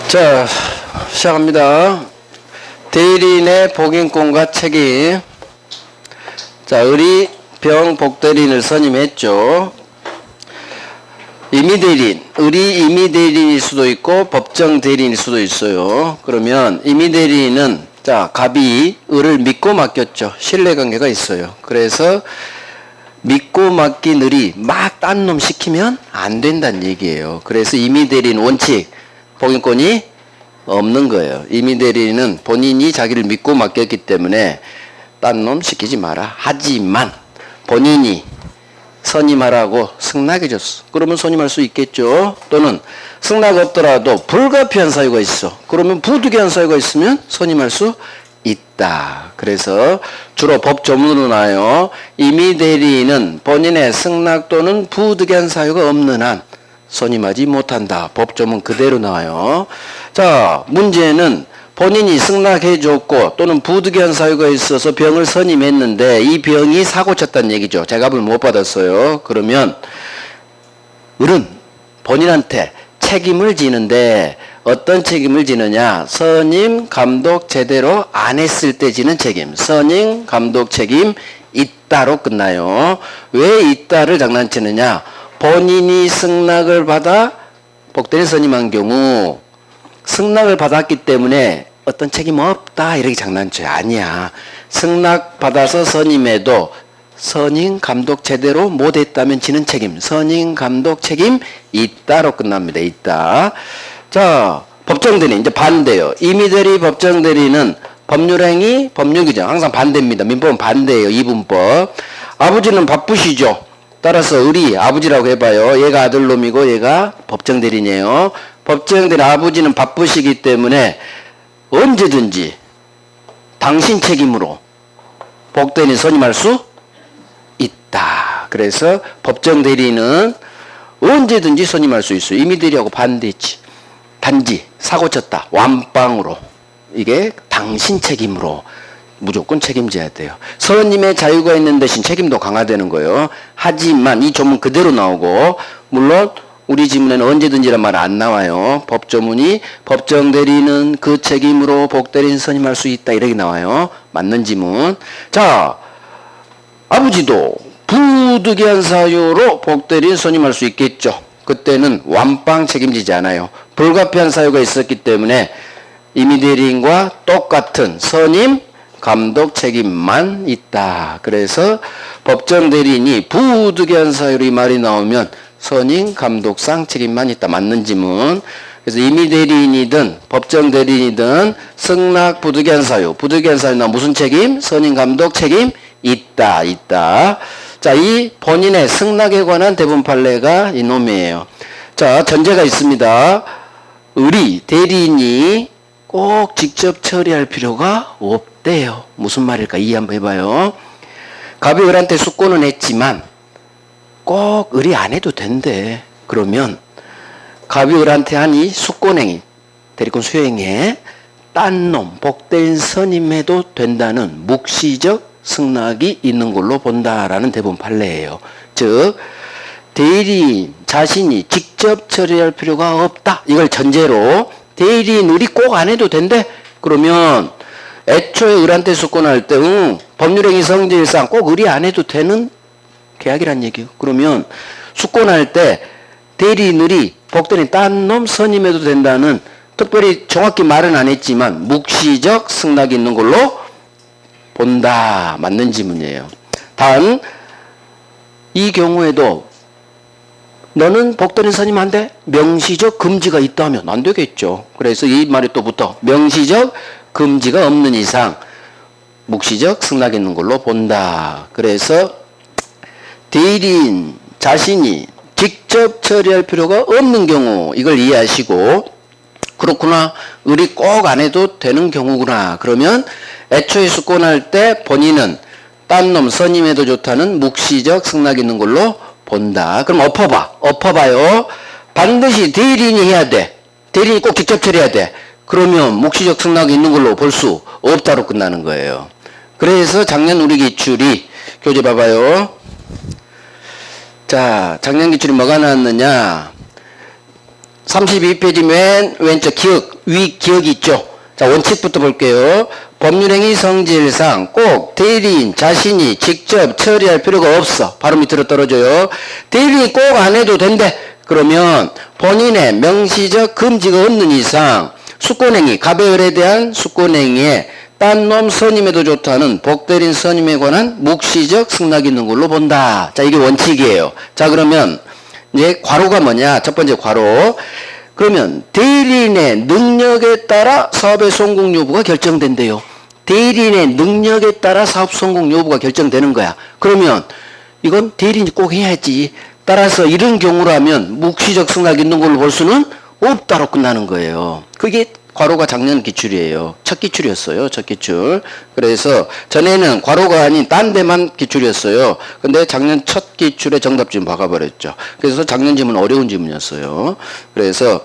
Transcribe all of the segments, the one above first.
자, 시작합니다. 대리인의 복인권과 책임. 자, 의리 병 복대리인을 선임했죠. 임의대리인, 의리 임의대리인일 수도 있고 법정 대리인일 수도 있어요. 그러면 임의대리인은 자, 갑이 의를 믿고 맡겼죠. 신뢰관계가 있어요. 그래서 믿고 맡긴 의리 막 딴 놈 시키면 안 된다는 얘기예요. 그래서 임의대리인 원칙, 복인권이 없는 거예요. 임의대리인은 본인이 자기를 믿고 맡겼기 때문에 딴 놈 시키지 마라. 하지만 본인이 선임하라고 승낙해줬어. 그러면 선임할 수 있겠죠. 또는 승낙 없더라도 불가피한 사유가 있어. 그러면 부득이한 사유가 있으면 선임할 수 있다. 그래서 주로 법 조문으로 나와요. 임의대리인은 본인의 승낙 또는 부득이한 사유가 없는 한 선임하지 못한다. 법 조문 그대로 나와요. 자, 문제는 본인이 승낙해줬고 또는 부득이한 사유가 있어서 병을 선임했는데 이 병이 사고 쳤다는 얘기죠. 재갑을 못 받았어요. 그러면 을은 본인한테 책임을 지는데 어떤 책임을 지느냐? 선임, 감독 제대로 안 했을 때 지는 책임. 선임, 감독 책임 있다로 끝나요. 왜 있다를 장난치느냐? 본인이 승낙을 받아 복대리인 선임한 경우 승낙을 받았기 때문에 어떤 책임 없다 이렇게 장난쳐요. 아니야. 승낙 받아서 선임해도 선임 감독 제대로 못했다면 지는 책임. 선임 감독 책임 있다로 끝납니다. 있다. 자, 법정대리 이제 반대요. 임의대리 법정대리는 법률행위 법률규정 항상 반대입니다. 민법은 반대예요. 이분법. 아버지는 바쁘시죠. 따라서 의리 아버지라고 해봐요. 얘가 아들놈이고 얘가 법정대리인이에요. 법정대리 아버지는 바쁘시기 때문에 언제든지 당신 책임으로 복대리인 선임할 수 있다. 그래서 법정대리인은 언제든지 선임할 수 있어요. 임의대리하고 반대지. 단지 사고 쳤다. 완빵으로. 이게 당신 책임으로 무조건 책임져야 돼요. 선임의 자유가 있는 대신 책임도 강화되는 거예요. 하지만 이 조문 그대로 나오고 물론 우리 지문에는 언제든지란 말 안 나와요. 법조문이 법정대리는 그 책임으로 복대리인 선임할 수 있다 이렇게 나와요. 맞는 지문. 자, 아버지도 부득이한 사유로 복대리인 선임할 수 있겠죠. 그때는 완빵 책임지지 않아요. 불가피한 사유가 있었기 때문에 임의대리인과 똑같은 선임 감독 책임만 있다. 그래서 법정대리인이 부득이한 사유로 이 말이 나오면 선임 감독상 책임만 있다. 맞는 지문. 그래서 임의대리인이든 법정대리인이든 승낙 부득이한 사유나 무슨 책임? 선임 감독 책임 있다. 자, 이 본인의 승낙에 관한 대부분 판례가 이놈이에요. 자, 전제가 있습니다. 의리 대리인이 꼭 직접 처리할 필요가 없대요. 무슨 말일까? 이해 한번 해봐요. 갑이 을한테 숙고는 했지만 꼭 의리 안 해도 된대. 그러면 갑이 을한테 한 이 숙고행위, 대리권 수행에 딴 놈, 복대리인 선임해도 된다는 묵시적 승낙이 있는 걸로 본다라는 대부분 판례예요. 즉 대리인 자신이 직접 처리할 필요가 없다. 이걸 전제로 대리인 의리 꼭 안 해도 된대. 그러면 애초에 을한테 숙고할 때 법률행위 성질상 꼭 의리 안 해도 되는 계약이란 얘기예요. 그러면 숙고할 때 대리인 의리 복대리인 딴 놈 선임해도 된다는 특별히 정확히 말은 안 했지만 묵시적 승낙이 있는 걸로 본다. 맞는 지문이에요. 단 이 경우에도 너는 복대리인 선임 안 돼? 명시적 금지가 있다면 안 되겠죠. 그래서 이 말이 또 붙어. 명시적 금지가 없는 이상 묵시적 승낙이 있는 걸로 본다. 그래서 대리인 자신이 직접 처리할 필요가 없는 경우 이걸 이해하시고 그렇구나. 의리 꼭 안 해도 되는 경우구나. 그러면 애초에 숙고할 때 본인은 딴 놈 선임해도 좋다는 묵시적 승낙이 있는 걸로 본다. 그럼 엎어봐요. 반드시 대리인이 해야 돼. 대리인이 꼭 직접 처리해야 돼. 그러면 묵시적 승낙이 있는 걸로 볼 수 없다로 끝나는 거예요. 그래서 작년 우리 기출이 교재 봐봐요. 자, 작년 기출이 뭐가 나왔느냐? 32페이지 맨 왼쪽 기억 위 기억이 있죠? 자, 원칙부터 볼게요. 법률행위 성질상 꼭 대리인 자신이 직접 처리할 필요가 없어. 바로 밑으로 떨어져요. 대리인이 꼭 안 해도 된대. 그러면 본인의 명시적 금지가 없는 이상 수권행위, 갑의을에 대한 수권행위에 딴 놈 선임해도 좋다는 복대리인 선임에 관한 묵시적 승낙이 있는 걸로 본다. 자, 이게 원칙이에요. 자, 그러면 이제 괄호가 뭐냐? 첫 번째 괄호. 그러면 대리인의 능력에 따라 사업의 성공 여부가 결정된대요. 대리인의 능력에 따라 사업 성공 여부가 결정되는 거야. 그러면 이건 대리인이 꼭 해야지. 따라서 이런 경우라면 묵시적 승낙이 있는 걸로 볼 수는 없다로 끝나는 거예요. 그게 괄호가 작년 기출이에요. 첫 기출이었어요. 첫 기출. 그래서 전에는 괄호가 아닌 딴 데만 기출이었어요. 근데 작년 첫 기출에 정답 지문 박아버렸죠. 그래서 작년 지문 어려운 지문이었어요. 그래서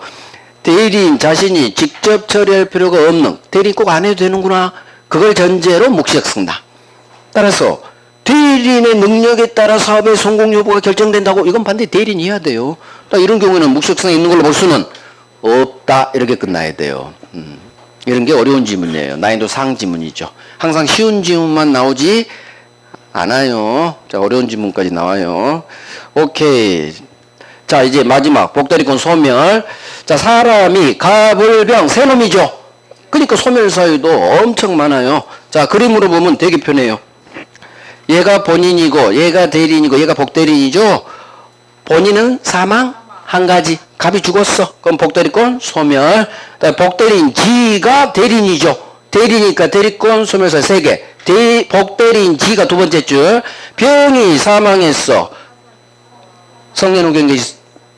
대리인 자신이 직접 처리할 필요가 없는, 대리인 꼭 안 해도 되는구나. 그걸 전제로 묵시적 승낙. 따라서 대리인의 능력에 따라 사업의 성공 여부가 결정된다고? 이건 반드시 대리인이 해야 돼요. 이런 경우에는 묵시적 승낙이 있는 걸로 볼 수는 없다. 이렇게 끝나야 돼요. 이런 게 어려운 지문이에요. 난이도 상 지문이죠. 항상 쉬운 지문만 나오지 않아요. 자, 어려운 지문까지 나와요. 오케이. 자, 이제 마지막 복다리권 소멸. 자, 사람이 갑을병 세 놈이죠. 그러니까 소멸 사유도 엄청 많아요. 자, 그림으로 보면 되게 편해요. 얘가 본인이고 얘가 대리인이고 얘가 복대리인이죠. 본인은 사망 한 가지. 갑이 죽었어. 그럼 복대리권 소멸. 복대리인 지가 대리인이죠. 대리니까 대리권 소멸사 3개. 복대리인 지가 두 번째 줄. 병이 사망했어. 성년후경계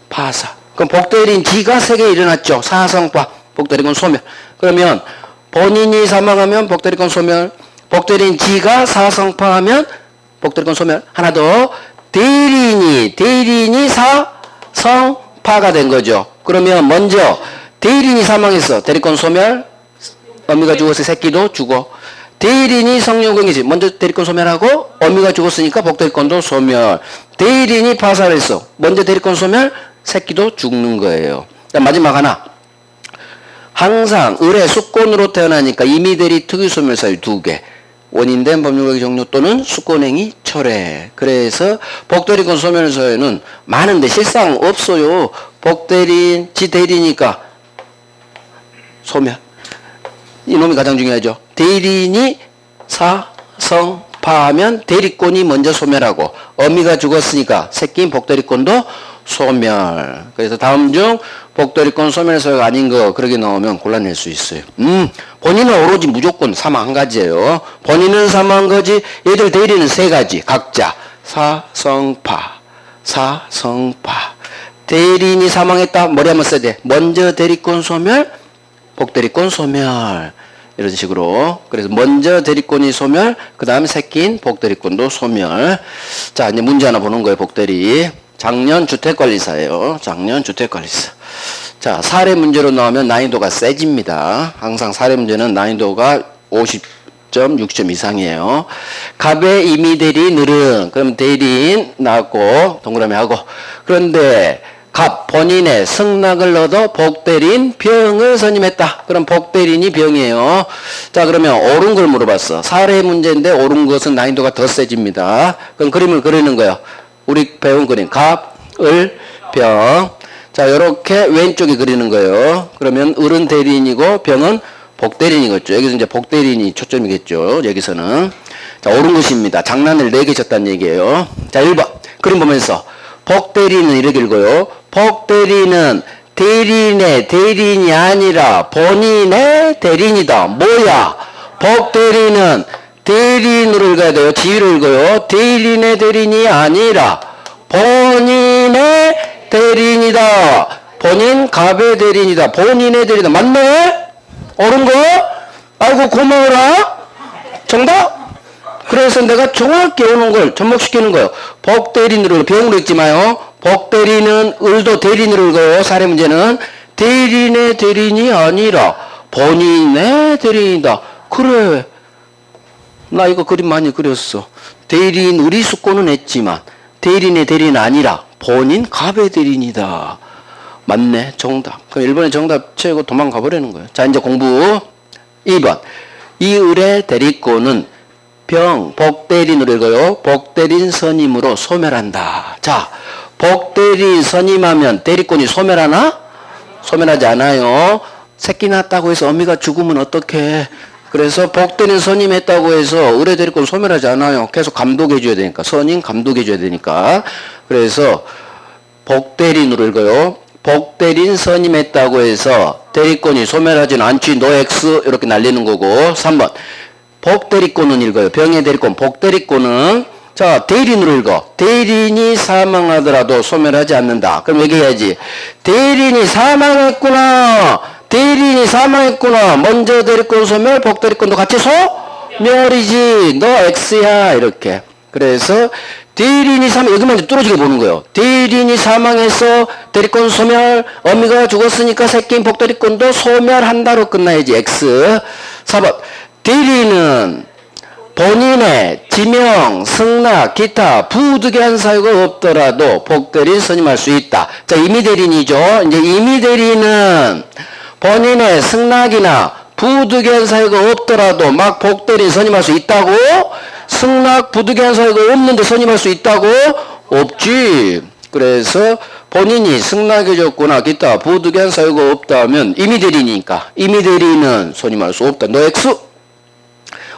파사. 그럼 복대리인 지가 3개 일어났죠. 사성파. 복대리권 소멸. 그러면 본인이 사망하면 복대리권 소멸. 복대리인 지가 사성파하면 복대리권 소멸. 하나 더. 대리인이 사성파가 된 거죠. 그러면 먼저 대리인이 사망했어. 대리권 소멸. 어미가 죽었을 새끼도 죽어. 대리인이 성년후경이지. 먼저 대리권 소멸하고 어미가 죽었으니까 복대리권도 소멸. 대리인이 파산을 했어. 먼저 대리권 소멸. 새끼도 죽는 거예요. 자, 마지막 하나. 항상 을의 수권으로 태어나니까 임의대리 특유소멸 사유 2개. 원인된 법률관계 종료 또는 수권행위 철회. 그래서 복대리권 소멸 사유는 많은데 실상 없어요. 복대리인, 지대리니까 소멸. 이놈이 가장 중요하죠. 대리인이 사성파하면 대리권이 먼저 소멸하고 어미가 죽었으니까 새끼인 복대리권도 소멸. 그래서 다음 중 복대리권 소멸 사유가 아닌 거 그렇게 나오면 곤란할 수 있어요. 본인은 오로지 무조건 사망 한 가지예요. 본인은 사망한 거지. 얘들 대리는 3가지 각자. 사성파. 대리인이 사망했다. 머리 한번 써야 돼. 먼저 대리권 소멸, 복대리권 소멸. 이런 식으로. 그래서 먼저 대리권이 소멸, 그 다음에 새끼인 복대리권도 소멸. 자, 이제 문제 하나 보는 거예요. 복대리. 작년 주택관리사예요. 작년 주택관리사. 자, 사례 문제로 나오면 난이도가 세집니다. 항상 사례 문제는 난이도가 50점, 60점 이상이에요. 갑의 임의대리인 을은, 그럼 대리인 나왔고, 동그라미 하고. 그런데 갑 본인의 승낙을 얻어 복대리인 병을 선임했다. 그럼 복대리인이 병이에요. 자, 그러면 옳은 걸 물어봤어. 사례 문제인데 옳은 것은 난이도가 더 세집니다. 그럼 그림을 그리는 거예요. 우리 배운 그림. 갑, 을, 병. 자, 요렇게 왼쪽에 그리는 거예요. 그러면 을은 대리인이고 병은 복대리인이겠죠. 여기서 이제 복대리인이 초점이겠죠. 여기서는. 자, 옳은 것입니다. 장난을 4개 쳤다는 얘기예요. 자, 1번. 그림 보면서 복대리인은 이렇게 읽어요. 복대리인은 대리인의 대리인이 아니라 본인의 대리인이다. 뭐야? 복대리인은 대리인으로 읽어야 돼요. 지위로 읽어요. 대리인의 대리인이 아니라 본인의 대리인이다. 본인 갑의 대리인이다. 본인의 대리인이다. 맞네? 옳은 거? 아이고 고마워라. 정답? 그래서 내가 정확히 오는 걸 접목시키는 거예요. 복대리인으로 병으로 읽지 마요. 복대리인은 을도 대리인으로 읽어요. 사례 문제는 대리인의 대리인이 아니라 본인의 대리인이다. 그래. 나 이거 그림 많이 그렸어. 대리인 을이 수권은 했지만 대리인의 대리인은 아니라 본인 갑의 대리인이다. 맞네. 정답. 그럼 1번의 정답 채우고 도망가 버리는 거예요. 자, 이제 공부. 2번. 이 을의 대리권은 복대린으로 읽어요. 복대린 선임으로 소멸한다. 자, 복대린 선임하면 대리권이 소멸하나? 소멸하지 않아요. 새끼 낳았다고 해서 어미가 죽으면 어떡해. 그래서 복대린 선임했다고 해서 을의 대리권 소멸하지 않아요. 계속 감독해줘야 되니까. 선임 감독해줘야 되니까. 그래서 복대린으로 읽어요. 복대린 선임했다고 해서 대리권이 소멸하지는 않지. 노 X 이렇게 날리는 거고. 3번. 복대리권은 읽어요. 병의 대리권. 복대리권은 자, 대리인으로 읽어. 대리인이 사망하더라도 소멸하지 않는다. 그럼 얘기해야지. 대리인이 사망했구나. 대리인이 사망했구나. 먼저 대리권 소멸, 복대리권도 같이 소멸이지. 너 X야. 이렇게. 그래서 대리인이 여기만 이제 뚫어지게 보는 거예요. 대리인이 사망해서 대리권 소멸, 어미가 죽었으니까 새끼인 복대리권도 소멸한다로 끝나야지. X. 4번. 대리인은 본인의 지명, 승낙, 기타 부득이한 사유가 없더라도 복대리인 선임할 수 있다. 자, 임의대리인이죠. 이제 임의대리인은 본인의 승낙이나 부득이한 사유가 없더라도 막 복대리인 선임할 수 있다고? 승낙 부득이한 사유가 없는데 선임할 수 있다고? 없지. 그래서 본인이 승낙해줬거나 기타 부득이한 사유가 없다면 임의대리인이니까 임의대리인은 선임할 수 없다. 너 X.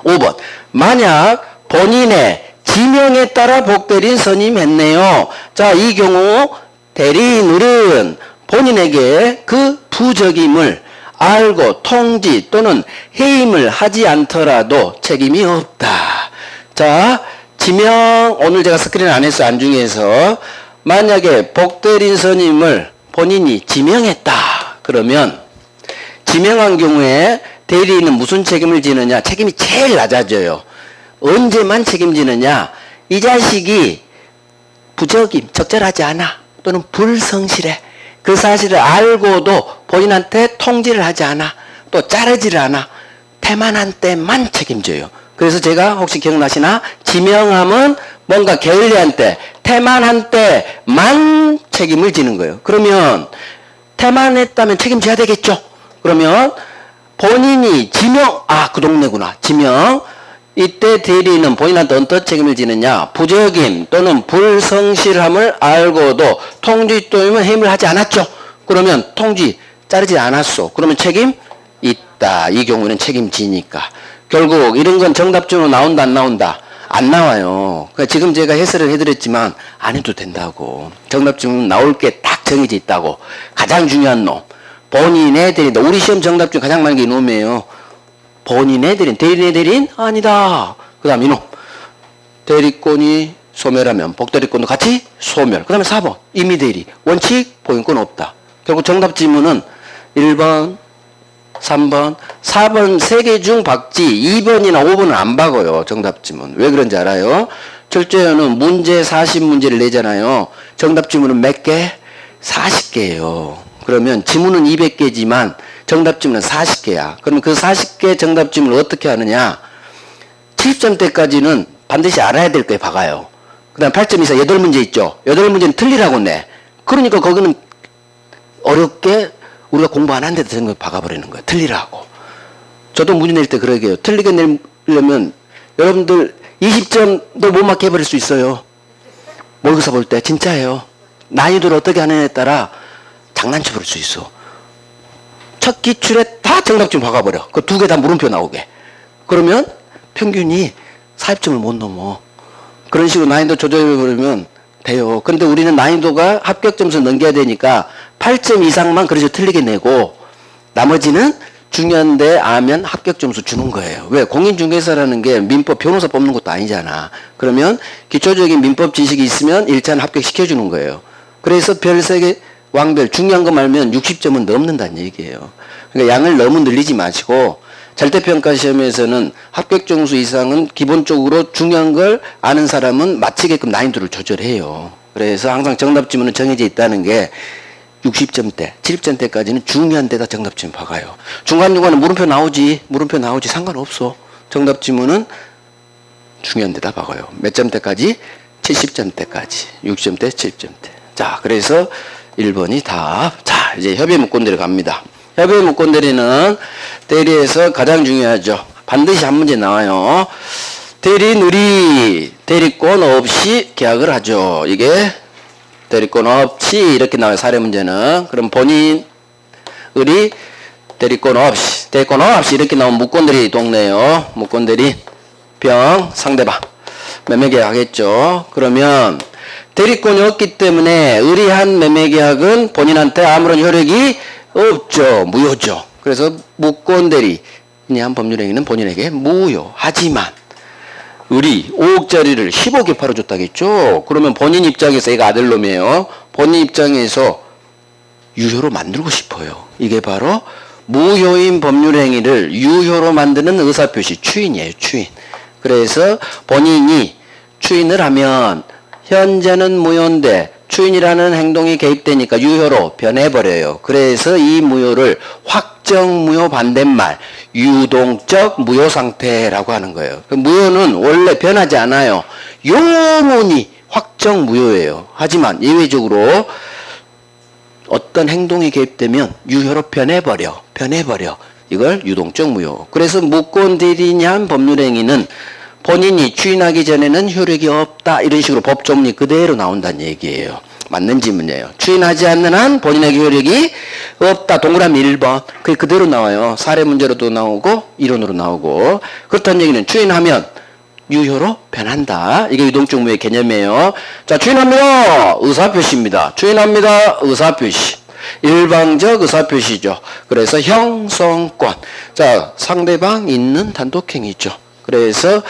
5번. 만약 본인의 지명에 따라 복대리인 선임했네요. 자, 이 경우 대리인은 본인에게 그 부적임을 알고 통지 또는 해임을 하지 않더라도 책임이 없다. 자, 지명 오늘 제가 스크린 안 했어요. 안중에서 만약에 복대리인 선임을 본인이 지명했다. 그러면 지명한 경우에 대리인은 무슨 책임을 지느냐? 책임이 제일 낮아져요. 언제만 책임지느냐? 이 자식이 부적임, 적절하지 않아 또는 불성실해. 그 사실을 알고도 본인한테 통지를 하지 않아. 또 자르지를 않아. 태만한 때만 책임져요. 그래서 제가 혹시 기억나시나? 지명함은 뭔가 게을리한 때, 태만한 때만 책임을 지는 거예요. 그러면 태만했다면 책임져야 되겠죠? 그러면 본인이 지명, 그 동네구나. 지명. 이때 대리인은 본인한테 어떤 책임을 지느냐? 부적임 또는 불성실함을 알고도 통지 또는 해임을 하지 않았죠. 그러면 통지 자르지 않았어. 그러면 책임 있다. 이 경우는 책임지니까. 결국 이런 건 정답적으로 나온다 안 나온다? 안 나와요. 그러니까 지금 제가 해설을 해드렸지만 안 해도 된다고. 정답적으로 나올 게 딱 정해져 있다고. 가장 중요한 놈. 본인의 대리인. 우리 시험 정답 중 가장 많은 게 이놈이에요. 본인의 대리인. 대리인의 대리인? 아니다. 그 다음 이놈. 대리권이 소멸하면 복대리권도 같이 소멸. 그 다음에 4번. 임의대리. 원칙 보행권 없다. 결국 정답 지문은 1번, 3번, 4번 3개 중 박지 2번이나 5번은 안 박아요. 정답 지문. 왜 그런지 알아요? 철저히는 문제 40문제를 내잖아요. 정답 지문은 몇 개? 40개예요. 그러면 지문은 200개지만 정답 지문은 40개야. 그러면 그 40개 정답 지문을 어떻게 하느냐? 70점대까지는 반드시 알아야 될 거에 박아요. 그 다음 8점 이상 8문제 있죠? 8문제는 틀리라고 내. 그러니까 거기는 어렵게 우리가 공부 안 한 데도 되는 걸 박아버리는 거예요. 틀리라고. 저도 문제 낼 때 그러게 해요. 틀리게 내려면 여러분들 20점도 못 맞게 해버릴 수 있어요. 모의고사 볼 때 진짜예요. 난이도를 어떻게 하느냐에 따라 장난쳐 버릴 수 있어. 첫 기출에 다 정답 좀 박아버려. 그 2개 다 물음표 나오게. 그러면 평균이 40점을 못 넘어. 그런 식으로 난이도 조절해버리면 돼요. 근데 우리는 난이도가 합격 점수를 넘겨야 되니까 8점 이상만 그래서 틀리게 내고 나머지는 중요한 데 아면 합격 점수 주는 거예요. 왜? 공인중개사라는 게 민법 변호사 뽑는 것도 아니잖아. 그러면 기초적인 민법 지식이 있으면 1차는 합격시켜주는 거예요. 그래서 별 3개 왕별 중요한 거 말면 60점은 넘는다는 얘기예요. 그러니까 양을 너무 늘리지 마시고 절대평가 시험에서는 합격 점수 이상은 기본적으로 중요한 걸 아는 사람은 맞히게끔 난이도를 조절해요. 그래서 항상 정답 지문은 정해져 있다는 게 60점대, 70점대까지는 중요한 데다 정답 지문 박아요. 중간중간에 물음표 나오지 상관없어. 정답 지문은 중요한 데다 박아요. 몇 점대까지? 70점대까지. 60점대, 70점대. 자, 그래서 1번이 답. 자, 이제 협의 문건대로 갑니다. 협의 문건대리는 대리에서 가장 중요하죠. 반드시 한 문제 나와요. 대리 누리 대리권 없이 계약을 하죠. 이게 대리권 없이 이렇게 나와요. 사례 문제는. 그럼 본인 의리 대리권 없이 이렇게 나오면 무권대리 동네요. 무권대리 병 상대방 매매계약 하겠죠. 그러면 대리권이 없기 때문에 의리한 매매계약은 본인한테 아무런 효력이 없죠. 무효죠. 그래서 무권대리니 한 법률행위는 본인에게 무효. 하지만 의리 5억짜리를 10억에 팔아줬다겠죠. 그러면 본인 입장에서 얘가 아들놈이에요. 본인 입장에서 유효로 만들고 싶어요. 이게 바로 무효인 법률행위를 유효로 만드는 의사표시 추인이에요. 추인. 그래서 본인이 추인을 하면 현재는 무효인데 추인이라는 행동이 개입되니까 유효로 변해버려요. 그래서 이 무효를 확정무효 반대말 유동적 무효 상태라고 하는 거예요. 무효는 원래 변하지 않아요. 영원히 확정무효예요. 하지만 예외적으로 어떤 행동이 개입되면 유효로 변해버려. 이걸 유동적 무효. 그래서 무권대리냐 법률행위는 본인이 추인하기 전에는 효력이 없다. 이런 식으로 법조문이 그대로 나온다는 얘기예요. 맞는 질문이에요. 추인하지 않는 한 본인에게 효력이 없다. 동그라미 1번. 그게 그대로 나와요. 사례 문제로도 나오고 이론으로 나오고. 그렇다는 얘기는 추인하면 유효로 변한다. 이게 유동적 무효의 개념이에요. 자, 추인합니다. 의사표시입니다. 추인합니다. 의사표시. 일방적 의사표시죠. 그래서 형성권. 자, 상대방 있는 단독행위죠. 그래서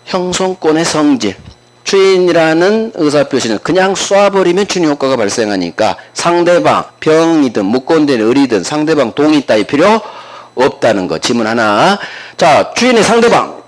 형성권의 성질. 추인이라는 의사표시는 그냥 쏴버리면 추인 효과가 발생하니까 상대방 병이든 무권된 의리든 상대방 동의 따위 필요 없다는 거. 지문 하나. 자, 추인의 상대방.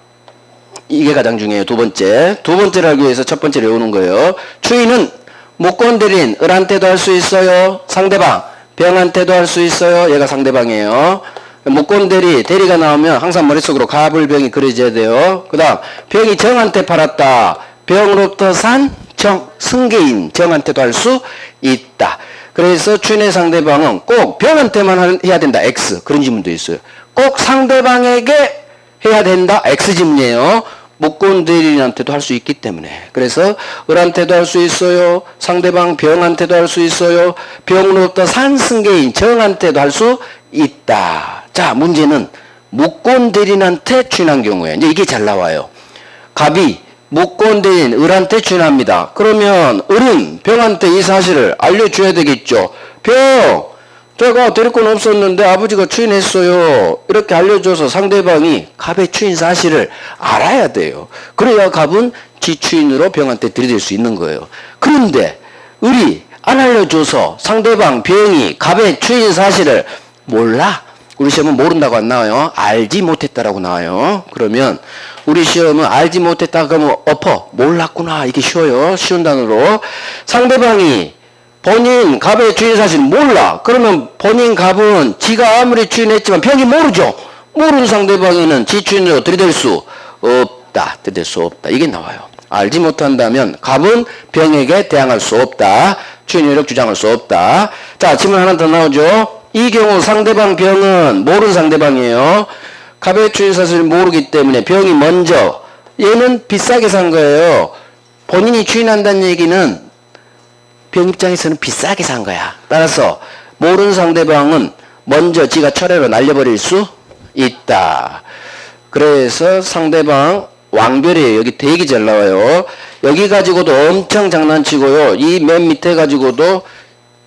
이게 가장 중요해요. 두 번째를 알기 위해서 첫 번째를 외우는 거예요. 추인은 무권대리인 을한테도 할 수 있어요. 상대방 병한테도 할 수 있어요. 얘가 상대방이에요. 무권대리 대리가 나오면 항상 머릿속으로 갑을병이 그려져야 돼요. 그 다음 병이 정한테 팔았다. 병으로부터 산 정, 승계인 정한테도 할 수 있다. 그래서 추인의 상대방은 꼭 병한테만 해야 된다. X. 그런 지문도 있어요. 꼭 상대방에게 해야 된다. X 지문이에요. 무권대리인한테도 할 수 있기 때문에. 그래서 을한테도 할 수 있어요. 상대방 병한테도 할 수 있어요. 병으로부터 산 승계인 정한테도 할 수 있다. 자, 문제는 무권대리인한테 추인한 경우에 이제 이게 잘 나와요. 갑이 무권대리인 을한테 추인합니다. 그러면 을은 병한테 이 사실을 알려줘야 되겠죠. 병! 제가 대리권 없었는데 아버지가 추인했어요. 이렇게 알려줘서 상대방이 갑의 추인 사실을 알아야 돼요. 그래야 갑은 지 추인으로 병한테 들이댈 수 있는 거예요. 그런데 을이 안 알려줘서 상대방 병이 갑의 추인 사실을 몰라. 우리 시험은 모른다고 안 나와요. 알지 못했다라고 나와요. 그러면 우리 시험은 알지 못했다 그러면 엎어. 몰랐구나. 이게 쉬워요. 쉬운 단어로. 상대방이 본인 갑의 추인 사실 몰라. 그러면 본인 갑은 지가 아무리 추인했지만 병이 모르죠. 모르는 상대방에는 지 추인으로 들이댈 수 없다. 이게 나와요. 알지 못한다면 갑은 병에게 대항할 수 없다. 추인 효력 주장할 수 없다. 자, 질문 하나 더 나오죠. 이 경우 상대방 병은 모르는 상대방이에요. 갑의 추인 사실을 모르기 때문에 병이 먼저 얘는 비싸게 산 거예요. 본인이 추인한다는 얘기는 병 입장에서는 비싸게 산 거야. 따라서 모르는 상대방은 먼저 지가 철회로 날려버릴 수 있다. 그래서 상대방 왕별이에요. 여기 되게 잘 나와요. 여기 가지고도 엄청 장난치고요. 이 맨 밑에 가지고도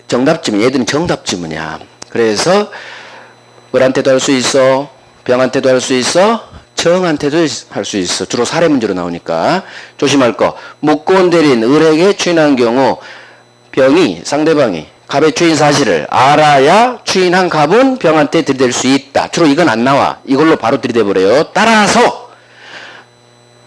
정답지문. 얘들은 정답지문이야. 그래서 을한테도 할 수 있어. 병한테도 할 수 있어. 정한테도 할 수 있어. 주로 사례 문제로 나오니까 조심할 거. 무권대리인 을에게 추인한 경우 병이 상대방이 갑의 추인 사실을 알아야 추인한 갑은 병한테 들이댈 수 있다. 주로 이건 안 나와. 이걸로 바로 들이대버려요. 따라서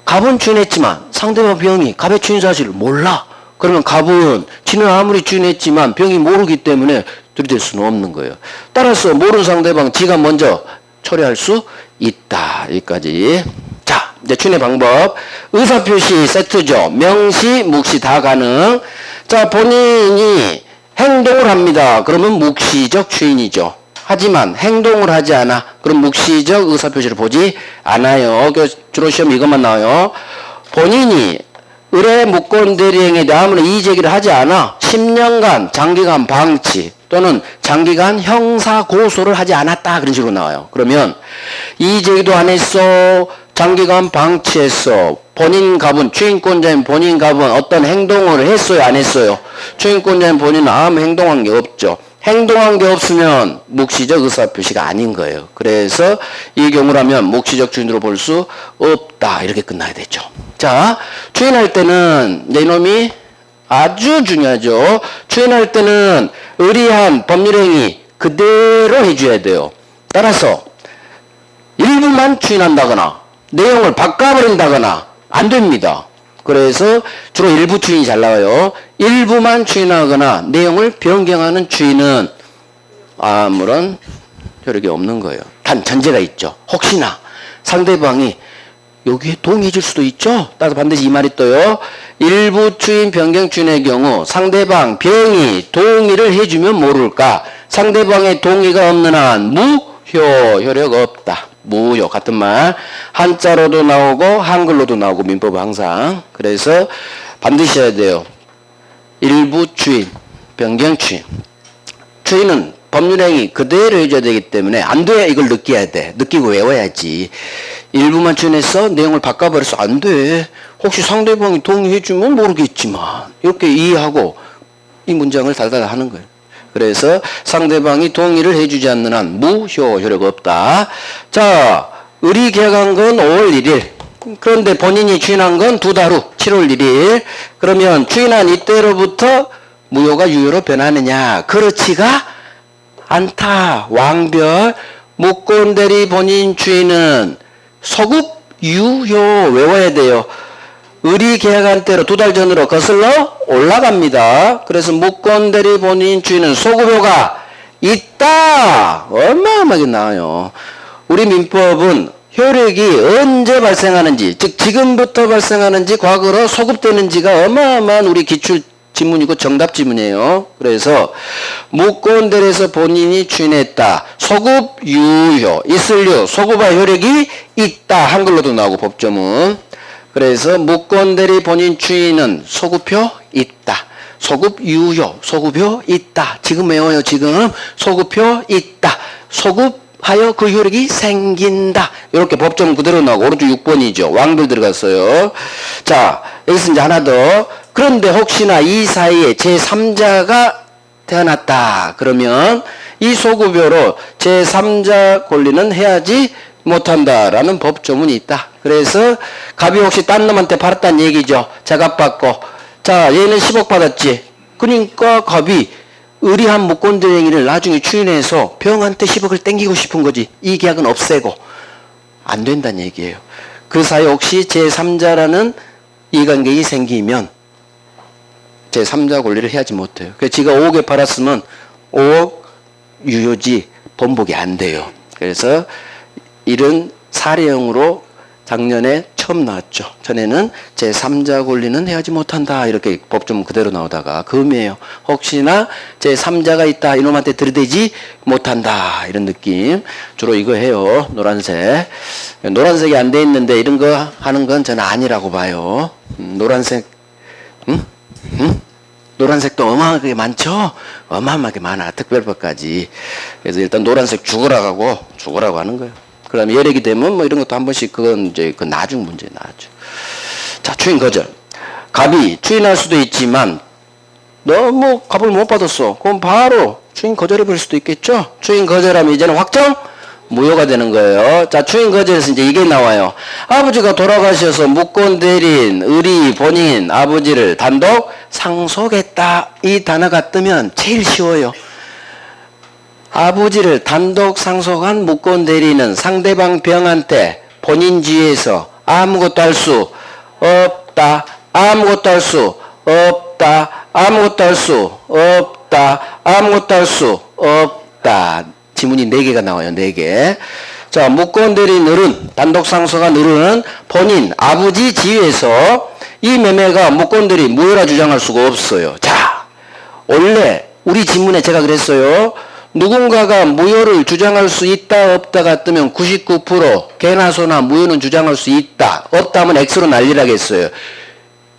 갑은 추인했지만 상대방 병이 갑의 추인 사실을 몰라. 그러면 갑은 지는 아무리 추인했지만 병이 모르기 때문에 들이댈 수는 없는 거예요. 따라서 모르는 상대방 지가 먼저 처리할 수 있다. 여기까지. 자, 이제 추인의 방법. 의사표시 세트죠. 명시, 묵시 다 가능. 자, 본인이 행동을 합니다. 그러면 묵시적 주인이죠. 하지만 행동을 하지 않아. 그럼 묵시적 의사표시를 보지 않아요. 주로 시험 이것만 나와요. 본인이 의뢰 무권 대리행위 아무런 이의제기를 하지 않아 10년간 장기간 방치 또는 장기간 형사 고소를 하지 않았다. 그런 식으로 나와요. 그러면 이의제기도 안 했어. 장기간 방치했어. 본인 갑은 추인권자인 본인 갑은 어떤 행동을 했어요? 안 했어요? 추인권자인 본인은 아무 행동한 게 없죠. 행동한 게 없으면 묵시적 의사표시가 아닌 거예요. 그래서 이 경우라면 묵시적 주인으로 볼 수 없다. 이렇게 끝나야 되죠. 자, 추인할 때는 이놈이 아주 중요하죠. 추인할 때는 의리한 법률행위 그대로 해줘야 돼요. 따라서 일부만 추인한다거나 내용을 바꿔버린다거나 안 됩니다. 그래서 주로 일부 추인이 잘 나와요. 일부만 추인하거나 내용을 변경하는 추인은 아무런 효력이 없는 거예요. 단 전제가 있죠. 혹시나 상대방이 여기에 동의해 줄 수도 있죠. 따라서 반드시 이 말이 떠요. 일부 추인 변경 추인의 경우 상대방 병이 동의를 해주면 모를까. 상대방의 동의가 없는 한 효력 없다. 무효 같은 말 한자로도 나오고 한글로도 나오고 민법은 항상. 그래서 반드시 해야 돼요. 일부 추인, 변경 추인. 추인은 법률행위 그대로 해줘야 되기 때문에 안 돼. 이걸 느껴야 돼. 느끼고 외워야지. 일부만 추인해서 내용을 바꿔버려서 안 돼. 혹시 상대방이 동의해주면 모르겠지만 이렇게 이해하고 이 문장을 달달 하는 거예요. 그래서 상대방이 동의를 해주지 않는 한 효력 없다. 자, 의리 계약한 건 5월 1일. 그런데 본인이 추인한 건 2달 후 7월 1일. 그러면 추인한 이때로부터 무효가 유효로 변하느냐? 그렇지가 않다. 왕별 무권 대리 본인 추인은 소급 유효 외워야 돼요. 의리 계약한 때로 2달 전으로 거슬러 올라갑니다. 그래서 무권 대리 본인 추인은 소급효가 있다. 어마어마하게 나와요. 우리 민법은 효력이 언제 발생하는지, 즉 지금부터 발생하는지 과거로 소급되는지가 어마어마한 우리 기출 지문이고 정답 지문이에요. 그래서 무권 대리에서 본인이 추인했다. 소급 유효, 있을류, 소급화 효력이 있다. 한글로도 나오고 법조문. 그래서 무권 대리 본인 추인은 소급효 있다. 소급 유효, 소급효 있다. 지금 외워요. 지금 소급효 있다. 소급하여 그 효력이 생긴다. 이렇게 법정 그대로 나오고 오른쪽 6번이죠. 왕들 들어갔어요. 자, 여기서 이제 하나 더. 그런데 혹시나 이 사이에 제3자가 태어났다. 그러면 이 소급효로 제3자 권리는 해야지 못한다라는 법조문이 있다. 그래서 갑이 혹시 딴 놈한테 팔았다는 얘기죠. 자갑 받고. 자, 얘는 10억 받았지. 그러니까 갑이 의리한 무권대행위를 나중에 추인해서 병한테 10억을 땡기고 싶은 거지. 이 계약은 없애고. 안 된다는 얘기예요. 그 사이 혹시 제3자라는 이해관계가 생기면 제3자 권리를 해야지 못해요. 그래서 지가 5억에 팔았으면 5억 유효지 번복이 안 돼요. 그래서 이런 사례형으로 작년에 처음 나왔죠. 전에는 제3자 권리는 해야지 못한다. 이렇게 법조문 그대로 나오다가 금이에요. 혹시나 제3자가 있다. 이놈한테 들이대지 못한다. 이런 느낌. 주로 이거 해요. 노란색. 노란색이 안 돼 있는데 이런 거 하는 건 저는 아니라고 봐요. 노란색, 노란색도 어마어마하게 많죠? 어마어마하게 많아. 특별법까지. 그래서 일단 노란색 죽으라고 하는 거예요. 그 다음에 여력이 되면 뭐 이런 것도 한 번씩 그건 이제 그 나중 문제 나왔죠. 자, 추인 거절. 갑이 추인할 수도 있지만 너무 갑을 못 받았어. 그럼 바로 추인 거절해 버릴 수도 있겠죠? 추인 거절하면 이제는 확정 무효가 되는 거예요. 자, 추인 거절에서 이제 이게 나와요. 아버지가 돌아가셔서 무권 대리인, 의리, 본인, 아버지를 단독 상속했다. 이 단어가 뜨면 제일 쉬워요. 아버지를 단독 상속한 무권 대리인은 상대방 병한테 본인 지위에서 아무것도 할 수 없다. 아무것도 할 수 없다. 아무것도 할 수 없다. 아무것도 할 수 없다. 지문이 4개가 나와요. 4개. 자, 무권 대리인 을은 단독 상속한 을은 본인 아버지 지위에서 이 매매가 무권 대리인 무효라 주장할 수가 없어요. 자, 원래 우리 지문에 제가 그랬어요. 누군가가 무효를 주장할 수 있다 없다가 뜨면 99% 개나 소나 무효는 주장할 수 있다 없다 하면 X로 난리라겠어요.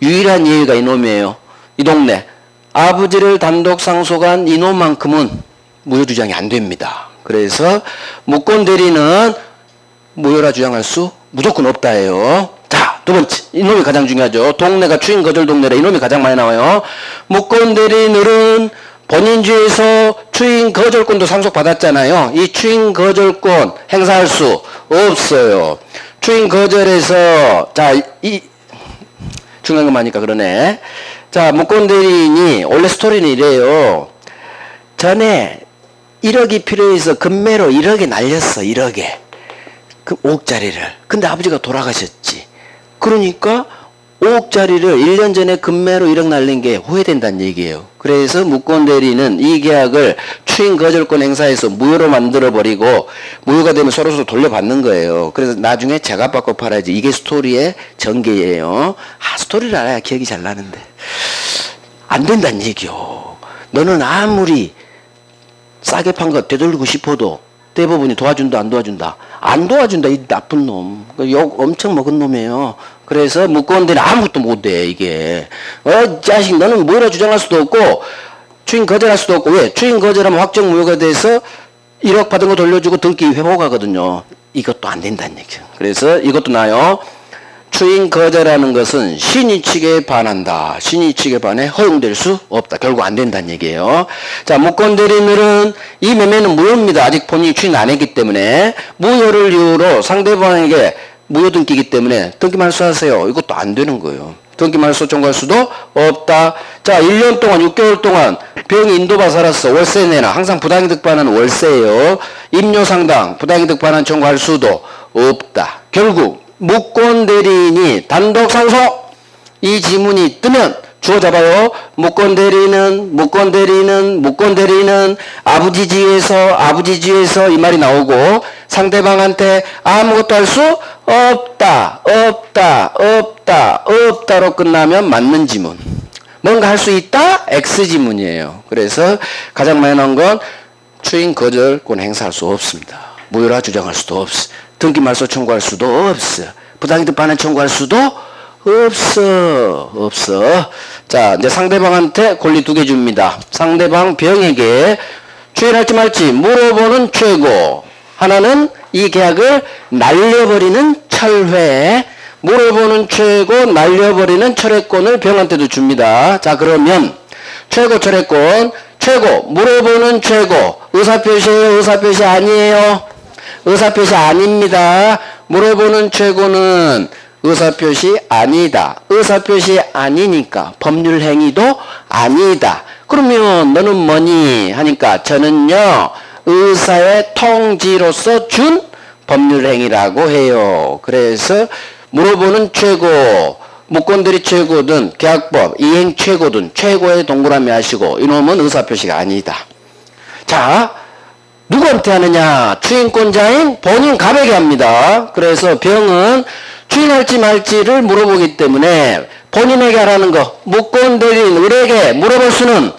유일한 예의가 이놈이에요. 이 동네 아버지를 단독 상속한 이놈만큼은 무효 주장이 안 됩니다. 그래서 무권 대리는 무효라 주장할 수 무조건 없다예요. 자, 두 번째 이놈이 가장 중요하죠. 동네가 추인 거절 동네라 이놈이 가장 많이 나와요. 무권 대리인은 본인주에서 추인 거절권도 상속받았잖아요. 이 추인 거절권 행사할 수 없어요. 추인 거절에서 자, 이 중요한 거 많으니까 그러네. 자, 무권 대리인이 원래 스토리는 이래요. 전에 1억이 필요해서 금매로 1억에 날렸어. 1억에. 그 5억짜리를. 근데 아버지가 돌아가셨지. 그러니까 5억짜리를 1년 전에 금매로 1억 날린 게 후회된다는 얘기예요. 그래서 무권 대리는 이 계약을 추인 거절권 행사해서 무효로 만들어버리고 무효가 되면 서로 돌려받는 거예요. 그래서 나중에 제값 받고 팔아야지. 이게 스토리의 전개예요. 스토리를 알아야 기억이 잘 나는데. 안 된다는 얘기요. 너는 아무리 싸게 판 거 되돌리고 싶어도 대법원이 도와준다 안 도와준다? 안 도와준다 이 나쁜 놈. 욕 엄청 먹은 놈이에요. 그래서 무권대리는 아무것도 못해 이게. 자식 너는 무효라 주장할 수도 없고 추인 거절할 수도 없고. 왜? 추인 거절하면 확정 무효가 돼서 1억 받은 거 돌려주고 등기 회복하거든요. 이것도 안 된다는 얘기죠. 그래서 이것도 나요. 추인 거절하는 것은 신의 측에 반한다. 신의 측에 반해 허용될 수 없다. 결국 안 된다는 얘기예요. 자, 무권 대리인은 이 매매는 무효입니다. 아직 본인이 추인 안 했기 때문에 무효를 이유로 상대방에게 무효 등기이기 때문에 등기 말소하세요. 이것도 안 되는 거예요. 등기 말소 청구할 수도 없다. 자, 1년 동안 6개월 동안 병이 인도받아 살았어. 월세 내나. 항상 부당이득 반환은 월세예요. 임료 상당 부당이득 반환 청구할 수도 없다. 결국 무권 대리인이 단독 상속 이 지문이 뜨면 주어 잡아요. 무권 대리인은 아버지 지위에서 이 말이 나오고 상대방한테 아무것도 할 수 없다로 끝나면 맞는 지문. 뭔가 할 수 있다? X 지문이에요. 그래서 가장 많이 나온 건 추인 거절권 행사할 수 없습니다. 무효라 주장할 수도 없어. 등기 말소 청구할 수도 없어. 부당이득 반환 청구할 수도 없어. 자, 이제 상대방한테 권리 2개 줍니다. 상대방 병에게 추인할지 말지 물어보는 최고. 하나는 이 계약을 날려버리는 철회. 물어보는 최고, 날려버리는 철회권을 병한테도 줍니다. 자, 그러면 최고 철회권, 최고, 물어보는 최고. 의사표시예요? 의사표시 아니에요? 의사표시 아닙니다. 물어보는 최고는 의사표시 아니다. 의사표시 아니니까 법률 행위도 아니다. 그러면 너는 뭐니? 하니까 저는요 의사의 통지로서 준 법률 행위라고 해요. 그래서 물어보는 최고, 무권대리 최고든 계약법 이행 최고든 최고의 동그라미 하시고 이놈은 의사표시가 아니다. 자, 누구한테 하느냐? 추인권자인 본인 갑에게 합니다. 그래서 병은 추인할지 말지를 물어보기 때문에 본인에게 하라는 거 무권대리인 을에게 물어볼 수는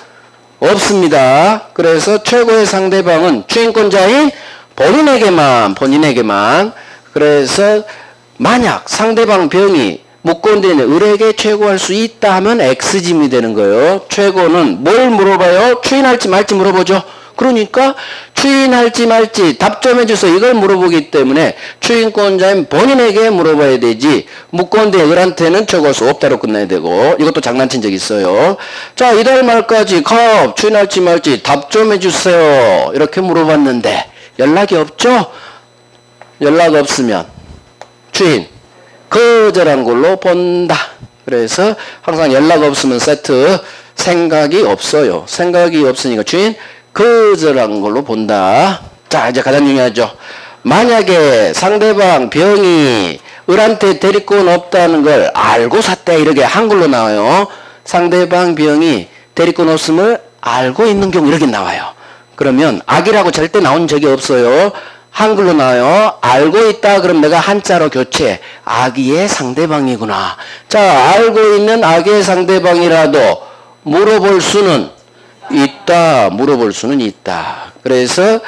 없습니다. 그래서 최고의 상대방은 추인권자인 본인에게만. 그래서 만약 상대방 병이 무권대리인 을에게 최고할 수 있다 하면 X짐이 되는 거예요. 최고는 뭘 물어봐요? 추인할지 말지 물어보죠. 그러니까 추인할지 말지 답 좀 해주세요. 이걸 물어보기 때문에 추인권자인 본인에게 물어봐야 되지 무권대리 을한테는 최고할 수 없다로 끝나야 되고. 이것도 장난친 적 있어요. 자, 이달 말까지 갑 추인할지 말지 답 좀 해주세요. 이렇게 물어봤는데 연락이 없죠? 연락 없으면 추인 거절한 걸로 본다. 그래서 항상 연락 없으면 세트 생각이 없어요. 생각이 없으니까 추인 거절한 걸로 본다. 자, 이제 가장 중요하죠. 만약에 상대방 병이 을한테 대리권 없다는 걸 알고 샀대 이렇게 한글로 나와요. 상대방 병이 대리권 없음을 알고 있는 경우 이렇게 나와요. 그러면 악이라고 절대 나온 적이 없어요. 한글로 나와요. 알고 있다 그럼 내가 한자로 교체. 악의의 상대방이구나. 자, 알고 있는 악의 상대방이라도 물어볼 수는 있다. 있다. 물어볼 수는 있다. 그래서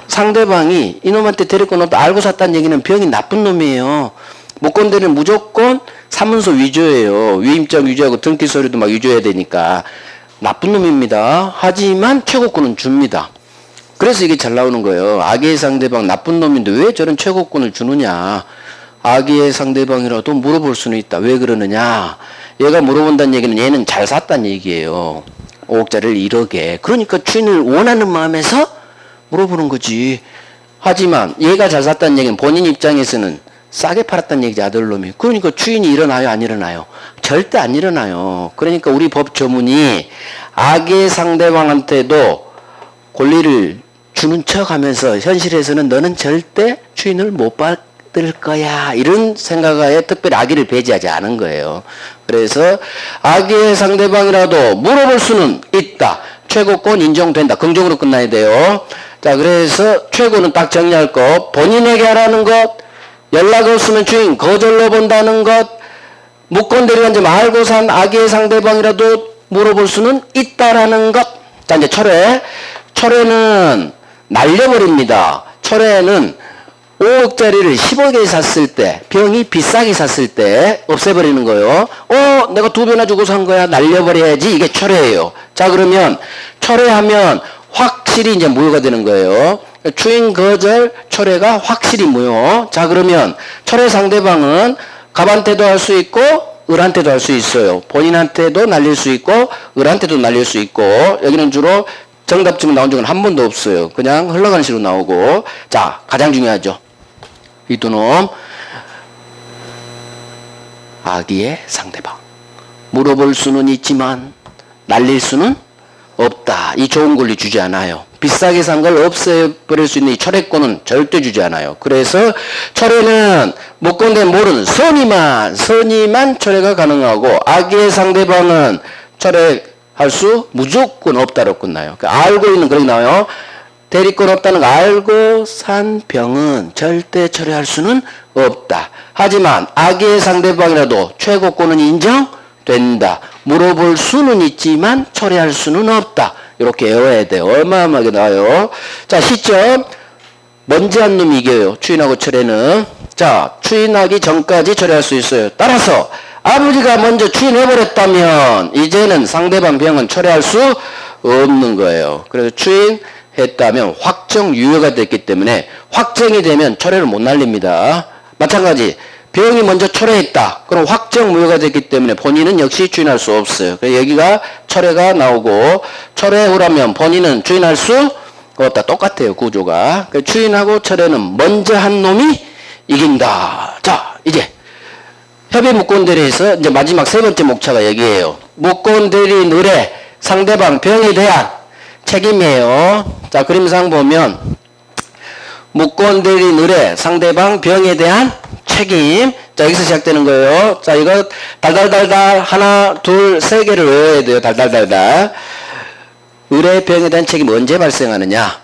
상대방이 이놈한테 데리고 없다 알고 샀다는 얘기는 병이 나쁜 놈이에요. 무권대리는 무조건 사문서 위조예요. 위임장 위조하고 등기 서류도 막 위조해야 되니까 나쁜 놈입니다. 하지만 최고권은 줍니다. 그래서 이게 잘 나오는 거예요. 악의 상대방 나쁜 놈인데 왜 저런 최고권을 주느냐. 악의 상대방이라도 물어볼 수는 있다. 왜 그러느냐. 얘가 물어본다는 얘기는 얘는 잘 샀다는 얘기예요. 5억짜리를 1억에. 그러니까 주인을 원하는 마음에서 물어보는 거지. 하지만 얘가 잘 샀다는 얘기는 본인 입장에서는 싸게 팔았다는 얘기지, 아들놈이. 그러니까 주인이 일어나요, 안 일어나요? 절대 안 일어나요. 그러니까 우리 법 조문이 악의 상대방한테도 권리를 주는 척 하면서 현실에서는 너는 절대 주인을 못 받을 거야. 이런 생각하에 특별히 악의를 배제하지 않은 거예요. 그래서 악의 상대방이라도 물어볼 수는 있다. 최고권 인정된다. 긍정으로 끝나야 돼요. 자, 그래서 최고는 딱 정리할 거. 본인에게 하라는 것, 연락 없으면 주인 거절로 본다는 것, 무권대리한 점 알고 산 악의 상대방이라도 물어볼 수는 있다라는 것. 자, 이제 철회. 철회는 날려버립니다. 철회는 5억짜리를 10억에 샀을 때, 병이 비싸게 샀을 때 없애버리는 거예요. 내가 2배나 주고 산 거야. 날려버려야지. 이게 철회예요. 자, 그러면 철회하면 확실히 이제 무효가 되는 거예요. 추인 거절 철회가 확실히 무효. 자, 그러면 철회 상대방은 갑한테도 할 수 있고 을한테도 할 수 있어요. 본인한테도 날릴 수 있고 을한테도 날릴 수 있고. 여기는 주로 정답쯤 나온 적은 한 번도 없어요. 그냥 흘러가는 식으로 나오고. 자, 가장 중요하죠. 이 두 놈 악의의 상대방. 물어볼 수는 있지만 날릴 수는 없다. 이 좋은 권리 주지 않아요. 비싸게 산 걸 없애버릴 수 있는 이 철회권은 절대 주지 않아요. 그래서 철회는 무권된 몰은 선의만 철회가 가능하고 악의 상대방은 철회할 수 무조건 없다로 끝나요. 그러니까 알고 있는 그렇게 나와요. 대리권 없다는 거 알고 산 병은 절대 철회할 수는 없다. 하지만 악의 상대방이라도 최고권은 인정된다. 물어볼 수는 있지만 철회할 수는 없다. 이렇게 외워야 돼요. 어마어마하게 나와요. 자, 시점. 먼저 한 놈이 이겨요. 추인하고 철회는. 자, 추인하기 전까지 철회할 수 있어요. 따라서 아버지가 먼저 추인해버렸다면 이제는 상대방 병은 철회할 수 없는 거예요. 그래서 추인했다면 확정 유효가 됐기 때문에 확정이 되면 철회를 못 날립니다. 마찬가지. 병이 먼저 철회했다. 그럼 확정 무효가 됐기 때문에 본인은 역시 주인할 수 없어요. 그래서 여기가 철회가 나오고 철회 후라면 본인은 주인할 수 없다. 똑같아요. 구조가. 추인하고 철회는 먼저 한 놈이 이긴다. 자, 이제 협의 무권대리에서 이제 마지막 세 번째 목차가 여기에요. 무권대리인 의뢰 상대방 병에 대한 책임이에요. 자, 그림상 보면 무권대리인 의뢰 상대방 병에 대한 책임. 자, 여기서 시작되는 거예요. 자, 이거 달달달달 하나, 둘, 세 개를 외워야 돼요. 달달달달. 의뢰 병에 대한 책임이 언제 발생하느냐?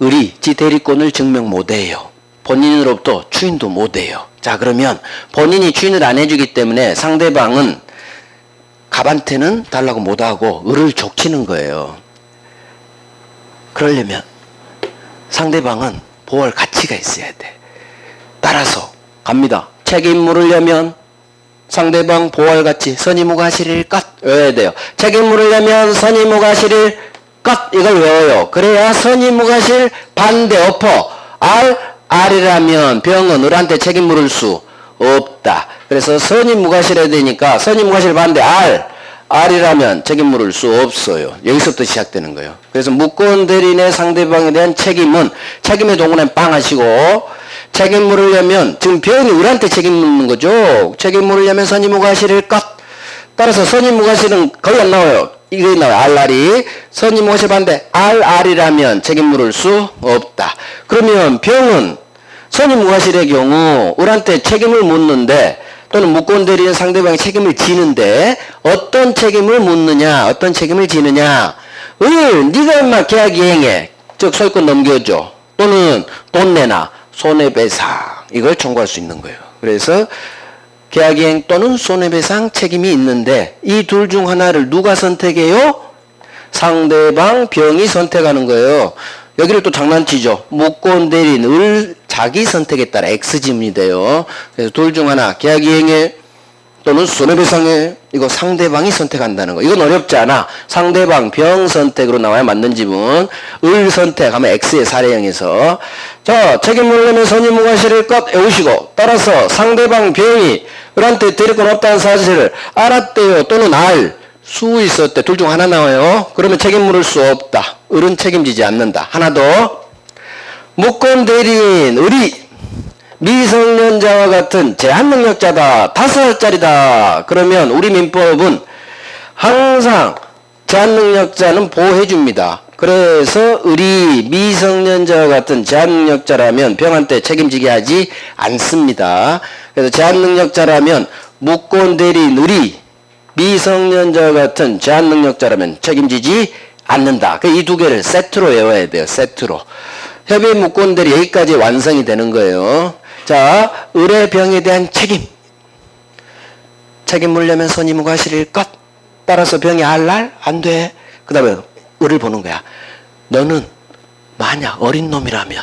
을이 지 대리권을 증명 못해요. 본인으로부터 추인도 못해요. 자, 그러면 본인이 추인을 안 해주기 때문에 상대방은 갑한테는 달라고 못하고 을을 족치는 거예요. 그러려면 상대방은 보호할 가치가 있어야 돼. 따라서 갑니다. 책임 물으려면 상대방 보호할 가치 선의무과실일 것 외워야 돼요. 책임 물으려면 선의무과실일 것 이걸 외워요. 그래야 선의무과실 반대 엎어 R이라면 병은 을한테 책임 물을 수 없다. 그래서 선의무과실해야 되니까 선의무과실 반대 R이라면 책임 물을 수 없어요. 여기서부터 시작되는 거예요. 그래서 무권대리인의 상대방에 대한 책임은 책임의 동원엔 빵 하시고 책임 물으려면 지금 병이 을한테 책임 묻는 거죠. 책임 물으려면 선의무과실일 것. 따라서 선의무과실은 거의 안 나와요. 이게 나와요. R이 선의무과실 반대 R이라면 책임 물을 수 없다. 그러면 병은 선의무과실의 경우 을한테 책임을 묻는데 또는 무권대리인 상대방이 책임을 지는데 어떤 책임을 묻느냐 어떤 책임을 지느냐 네가 인마 계약 이행해 즉 소유권 넘겨줘 또는 돈 내놔 손해배상 이걸 청구할 수 있는 거예요. 그래서 계약이행 또는 손해배상 책임이 있는데 이 둘 중 하나를 누가 선택해요? 상대방 병이 선택하는 거예요. 여기를 또 장난치죠. 무권 대리인 을 자기 선택에 따라 X지문이 돼요. 그래서 둘 중 하나 계약이행에 또는 손해배상에 이거 상대방이 선택한다는 거. 이건 어렵지 않아. 상대방 병 선택으로 나와야 맞는 지문. 을 선택하면 X의 사례형에서. 자, 책임을 내면 선의무가 실을 것 외우시고 따라서 상대방 병이 을한테 드릴 건 없다는 사실을 알았대요. 또는 알. 수 있었대. 둘 중 하나 나와요. 그러면 책임 물을 수 없다. 을은 책임지지 않는다. 하나 더. 무권 대리인 을이 미성년자와 같은 제한능력자다. 5살짜리다. 그러면 우리 민법은 항상 제한능력자는 보호해줍니다. 그래서 을이 미성년자와 같은 제한능력자라면 병한테 책임지게 하지 않습니다. 그래서 제한능력자라면 무권 대리인 을이 미성년자와 같은 제한능력자라면 책임지지 않는다. 이 두 개를 세트로 외워야 돼요. 세트로. 협의 무권들이 여기까지 완성이 되는 거예요. 자, 을의 병에 대한 책임. 책임 물려면 선의무가 실일 것. 따라서 병이 알랄? 안 돼. 그 다음에 을을 보는 거야. 너는 만약 어린 놈이라면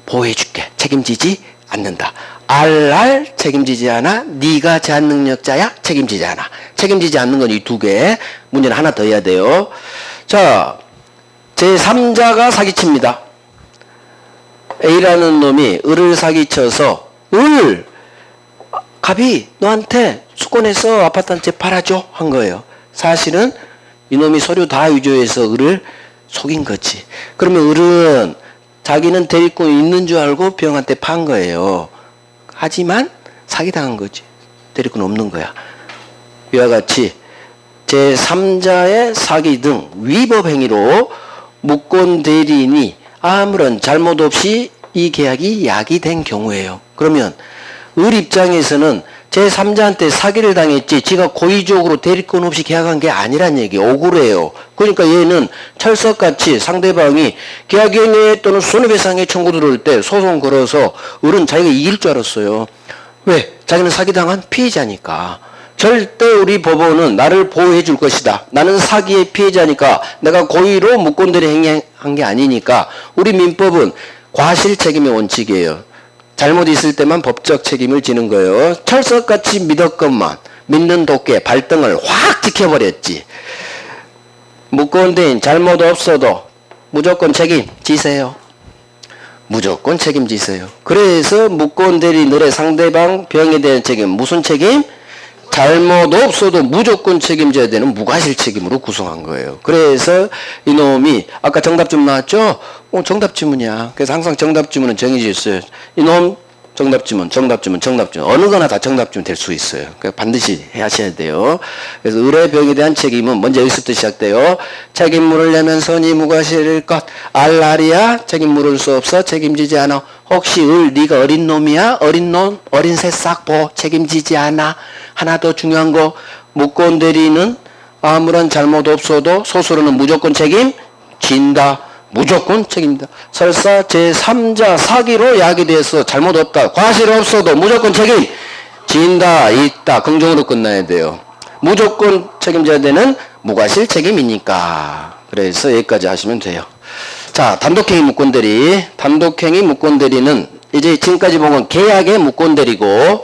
보호해줄게. 책임지지 않는다. 알랄 책임지지 않아. 네가 제한능력자야. 책임지지 않아. 책임지지 않는 건 이 두 개. 문제는 하나 더 해야 돼요. 자, 제3자가 사기칩니다. A라는 놈이 을을 사기쳐서 을 갑이 너한테 수권해서 아파트 한 채 팔아줘 한 거예요. 사실은 이놈이 서류 다 위조해서 을을 속인 거지. 그러면 을은 자기는 대리권 있는 줄 알고 병한테 판 거예요. 하지만 사기당한 거지. 대리권 없는 거야. 이와 같이 제3자의 사기 등 위법 행위로 무권 대리인이 아무런 잘못 없이 이 계약이 야기된 경우예요. 그러면 을 입장에서는 제3자한테 사기를 당했지 지가 고의적으로 대리권 없이 계약한 게 아니란 얘기. 억울해요. 그러니까 얘는 철석같이 상대방이 계약이행에 또는 손해배상에 청구 들어올 때 소송 걸어서 을은 자기가 이길 줄 알았어요. 왜? 자기는 사기당한 피해자니까. 절대 우리 법원은 나를 보호해 줄 것이다. 나는 사기의 피해자니까 내가 고의로 무권대리 행위한 게 아니니까 우리 민법은 과실 책임의 원칙이에요. 잘못 있을 때만 법적 책임을 지는 거예요. 철석같이 믿었건만 믿는 도끼에 발등을 확 지켜버렸지. 무권대인 잘못 없어도 무조건 책임지세요. 무조건 책임지세요. 그래서 무권대리인들의 상대방 병에 대한 책임 무슨 책임? 잘못 없어도 무조건 책임져야 되는 무과실 책임으로 구성한 거예요. 그래서 이놈이 아까 정답지문 나왔죠? 정답지문이야. 그래서 항상 정답지문은 정해져 있어요. 이놈 정답지문 어느 거나 다 정답지문 될 수 있어요. 그러니까 반드시 하셔야 돼요. 그래서 을의 병에 대한 책임은 먼저 여기서부터 시작돼요. 책임 물을 내면 선의무가 실일 것. 알랄이야 책임 물을 수 없어 책임지지 않아. 혹시 을 네가 어린 놈이야? 어린 놈 어린 새싹 보 책임지지 않아. 하나 더 중요한 거 무권 대리는 아무런 잘못 없어도 소수로는 무조건 책임진다. 무조건 책임다. 설사 제3자 사기로 야기돼서 잘못 없다. 과실 없어도 무조건 책임진다. 있다. 긍정으로 끝나야 돼요. 무조건 책임져야 되는 무과실 책임이니까. 그래서 여기까지 하시면 돼요. 자, 단독행위 무권대리. 단독행위 무권대리는 이제 지금까지 본 건 계약의 무권대리고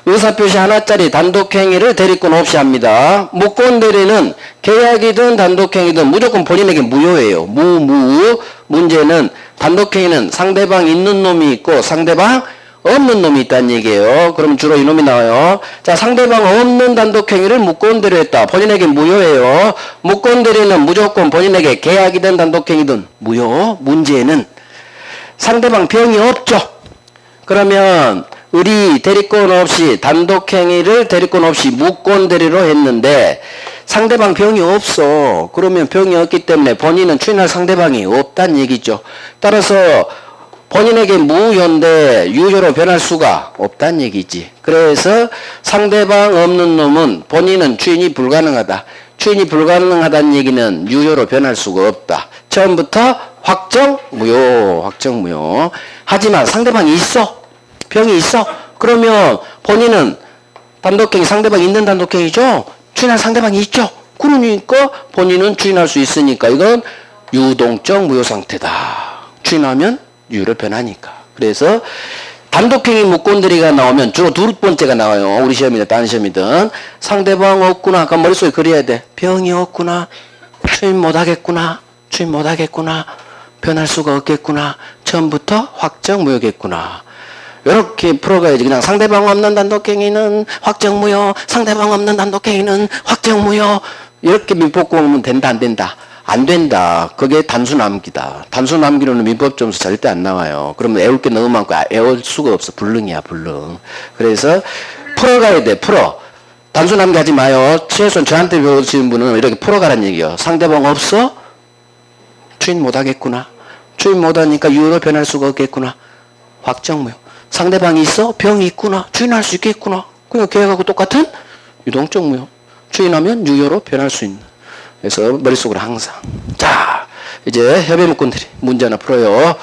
의사표시 하나짜리 단독행위를 대리권 없이 합니다. 무권대리는 계약이든 단독행위든 무조건 본인에게 무효예요. 문제는 단독행위는 상대방 있는 놈이 있고 상대방 없는 놈이 있다는 얘기예요. 그럼 주로 이놈이 나와요. 자, 상대방 없는 단독행위를 무권대리로 했다. 본인에게 무효예요. 무권대리는 무조건 본인에게 계약이든 단독행위든 무효. 문제는 상대방 병이 없죠. 그러면 을이 대리권 없이 단독행위를 대리권 없이 무권대리로 했는데 상대방 병이 없어. 그러면 병이 없기 때문에 본인은 추인할 상대방이 없다는 얘기죠. 따라서 본인에게 무효인데 유효로 변할 수가 없다는 얘기지. 그래서 상대방 없는 놈은 본인은 추인이 불가능하다. 추인이 불가능하다는 얘기는 유효로 변할 수가 없다. 처음부터 확정 무효. 하지만 상대방이 있어. 병이 있어. 그러면 본인은 단독행위 상대방이 있는 단독행위죠. 추인할 상대방이 있죠. 그러니까 본인은 추인할 수 있으니까 이건 유동적 무효 상태다. 추인하면 유효로 변하니까. 그래서 단독행위 무권대리가 나오면 주로 두 번째가 나와요. 우리 시험이든 다른 시험이든. 상대방 없구나. 그럼 머릿속에 그려야 돼. 병이 없구나. 추인 못하겠구나. 추인 못하겠구나. 변할 수가 없겠구나. 처음부터 확정 무효겠구나. 이렇게 풀어가야지. 그냥 상대방 없는 단독행위는 확정 무효. 상대방 없는 단독행위는 확정 무효. 이렇게 민법 보면 된다 안 된다? 안 된다. 그게 단순 암기다. 단순 암기로는 민법 점수 절대 안 나와요. 그러면 애울 게 너무 많고 애울 수가 없어. 불능이야 불능. 그래서 풀어가야 돼. 풀어. 단순 암기 하지 마요. 최소한 저한테 배우시는 분은 이렇게 풀어가란 얘기요. 상대방 없어? 추인 못하겠구나. 추인 못하니까 유효로 변할 수가 없겠구나. 확정무효. 상대방이 있어? 병이 있구나. 추인할 수 있겠구나. 그냥 걔하고 똑같은 유동적 무효. 추인하면 유효로 변할 수 있는. 그래서 머릿속으로 항상. 자, 이제 협의무권들이 문제 하나 풀어요.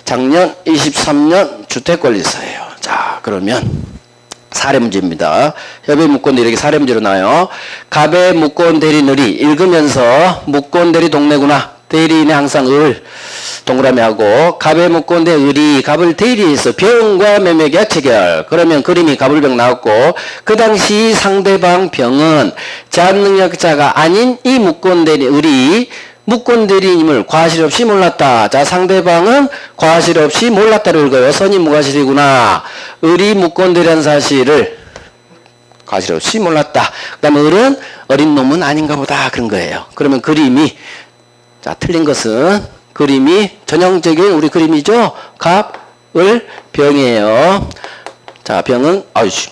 작년 23년 주택관리사예요. 자, 그러면 사례 문제입니다. 협의무권도 이렇게 사례 문제로 나와요. 갑의 무권 대리늘이 읽으면서 무권 대리 동네구나. 대리인의 항상 을 동그라미 하고 갑의 무권 대 을이 갑을 대리해서 병과 매매계약 체결. 그러면 그림이 갑을병 나왔고 그 당시 상대방 병은 제한능력자가 아닌 이 무권 대리 을이 무권 대리님을 과실 없이 몰랐다. 자, 상대방은 과실 없이 몰랐다를 읽어요. 선이 무과실이구나. 을이 무권 대리한 사실을 과실 없이 몰랐다. 그 다음에 을은 어린 놈은 아닌가 보다. 그런 거예요. 그러면 그림이 자, 틀린 것은 그림이 전형적인 우리 그림이죠. 갑, 을, 병이에요. 자, 병은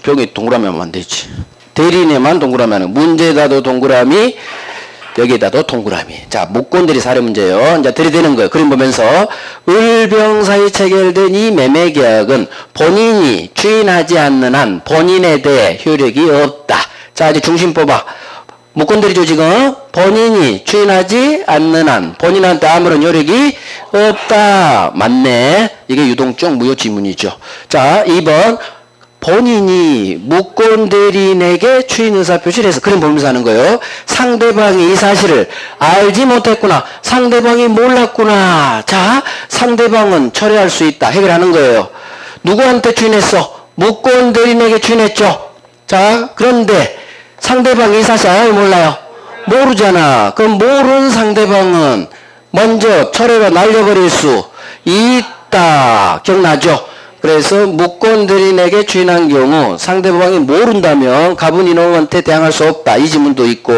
병이 동그라미 하면 안 되지. 대리인에만 동그라미 하는 문제에다도 동그라미, 여기에다도 동그라미. 자, 무권대리 사례 문제예요. 이제 들이대는 거예요. 그림 보면서 을병 사이 체결된 이 매매 계약은 본인이 추인하지 않는 한 본인에 대해 효력이 없다. 자, 이제 중심 뽑아. 무권대리죠 지금. 본인이 추인하지 않는 한 본인한테 아무런 효력이 없다. 맞네. 이게 유동적 무효 지문이죠. 자, 2번 본인이 무권대리인에게 추인 의사표시를 해서 그림 보면서 하는 거예요. 상대방이 이 사실을 알지 못했구나. 상대방이 몰랐구나. 자, 상대방은 철회할 수 있다. 해결하는 거예요. 누구한테 추인했어? 무권대리인에게 추인했죠. 자, 그런데 상대방이 이 사실 알아요? 몰라요? 모르잖아. 그럼 모르는 상대방은 먼저 철회가 날려버릴 수 있다. 기억나죠? 그래서 무권대리인에게 추인한 경우 상대방이 모른다면 갑은 이놈한테 대항할 수 없다. 이 지문도 있고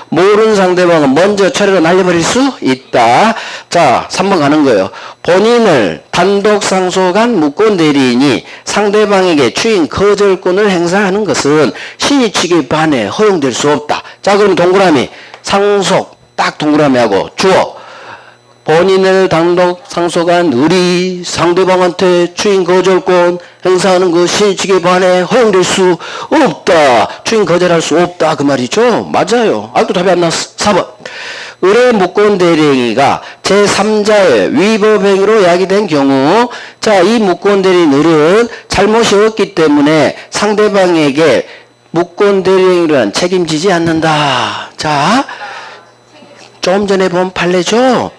모르는 상대방은 먼저 철회가 날려버릴 수 있다. 자, 3번 가는 거예요. 본인을 단독 상속한 무권대리인이 상대방에게 추인 거절권을 행사하는 것은 신의 측에 반해 허용될 수 없다. 자, 그럼 동그라미 상속 딱 동그라미 하고 주어 본인을 단독 상속한 을이 상대방한테 추인 거절권 행사하는 것이 직에 반해 허용될 수 없다. 추인 거절할 수 없다. 그 말이죠. 맞아요. 아직도 답이 안 나왔어. 4번. 을의 무권대리행위가 제3자의 위법행위로 야기된 경우 자, 이 무권대리인 을은 잘못이 없기 때문에 상대방에게 무권대리행위를 책임지지 않는다. 자, 좀 전에 본 판례죠.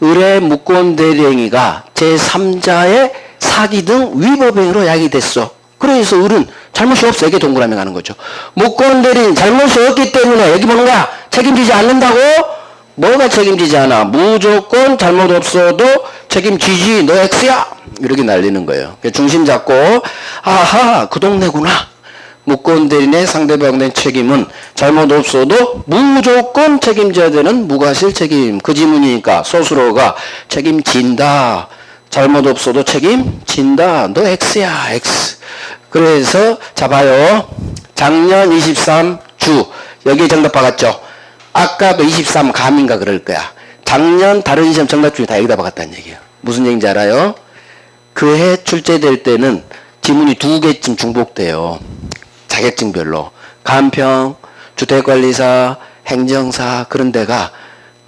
을의 무권대리행위가 제3자의 사기 등 위법행위로 야기됐어. 그래서 을은 잘못이 없어. 이게 동그라미 가는 거죠. 무권대리인 잘못이 없기 때문에 여기 보는 거야. 책임지지 않는다고? 뭐가 책임지지 않아? 무조건 잘못 없어도 책임지지. 너 X야. 이렇게 날리는 거예요. 중심 잡고 아하 그 동네구나. 무권대리인의 상대방의 책임은 잘못 없어도 무조건 책임져야 되는 무과실 책임. 그 지문이니까 스스로가 책임진다. 잘못 없어도 책임진다. 너 X야 X. 그래서 잡아요. 작년 23주 여기에 정답 박았죠. 아까도 23감인가 그럴 거야. 작년 다른 시험 정답 중에 다 여기다 박았다는 얘기예요. 무슨 얘기인지 알아요? 그 해 출제될 때는 지문이 2개쯤 중복돼요. 자격증별로. 간평, 주택관리사, 행정사 그런 데가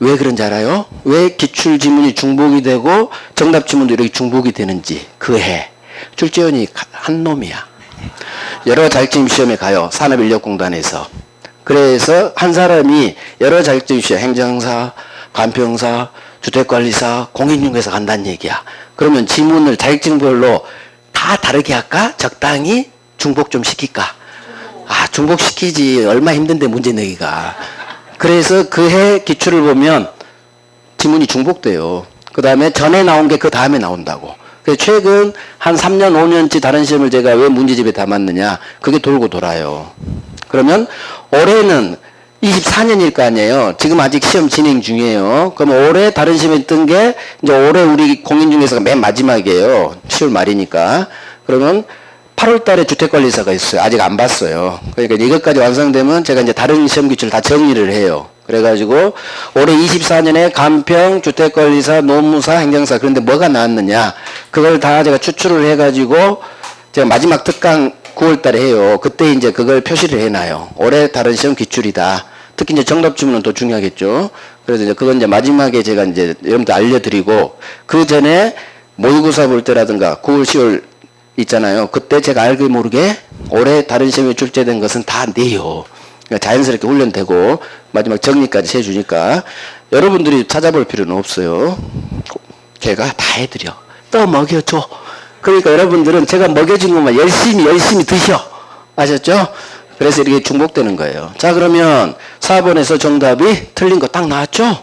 왜 그런지 알아요? 왜 기출지문이 중복이 되고 정답지문도 이렇게 중복이 되는지. 그 해 출제원이 한 놈이야. 여러 자격증 시험에 가요. 산업인력공단에서. 그래서 한 사람이 여러 자격증 시험, 행정사, 간평사, 주택관리사, 공인중개사 간다는 얘기야. 그러면 지문을 자격증별로 다 다르게 할까? 적당히 중복 좀 시킬까? 아, 중복 시키지. 얼마 힘든데 문제 내기가. 그래서 그 해 기출을 보면 지문이 중복돼요. 그 다음에 전에 나온 게 그 다음에 나온다고. 그래서 최근 한 3년, 5년치 다른 시험을 제가 왜 문제집에 담았느냐. 그게 돌고 돌아요. 그러면 올해는 24년일 거 아니에요. 지금 아직 시험 진행 중이에요. 그러면 올해 다른 시험에 뜬 게 이제 올해 우리 공인중개사가 맨 마지막이에요. 10월 말이니까. 그러면 8월 달에 주택관리사가 있어요. 아직 안 봤어요. 그러니까 이것까지 완성되면 제가 이제 다른 시험 기출을 다 정리를 해요. 그래가지고 올해 24년에 간평, 주택관리사, 노무사, 행정사 그런데 뭐가 나왔느냐 그걸 다 제가 추출을 해가지고 제가 마지막 특강 9월 달에 해요. 그때 이제 그걸 표시를 해놔요. 올해 다른 시험 기출이다. 특히 이제 정답 지문은 더 중요하겠죠. 그래서 이제 그건 이제 마지막에 제가 이제 여러분들 알려드리고 그 전에 모의고사 볼 때라든가 9월, 10월 있잖아요. 그때 제가 알게 모르게 올해 다른 시험에 출제된 것은 다 내요. 그러니까 자연스럽게 훈련되고 마지막 정리까지 해주니까 여러분들이 찾아볼 필요는 없어요. 제가 다 해드려. 또 먹여줘. 그러니까 여러분들은 제가 먹여준 것만 열심히 드셔. 아셨죠? 그래서 이렇게 중복되는 거예요. 자, 그러면 4번에서 정답이 틀린 거 딱 나왔죠?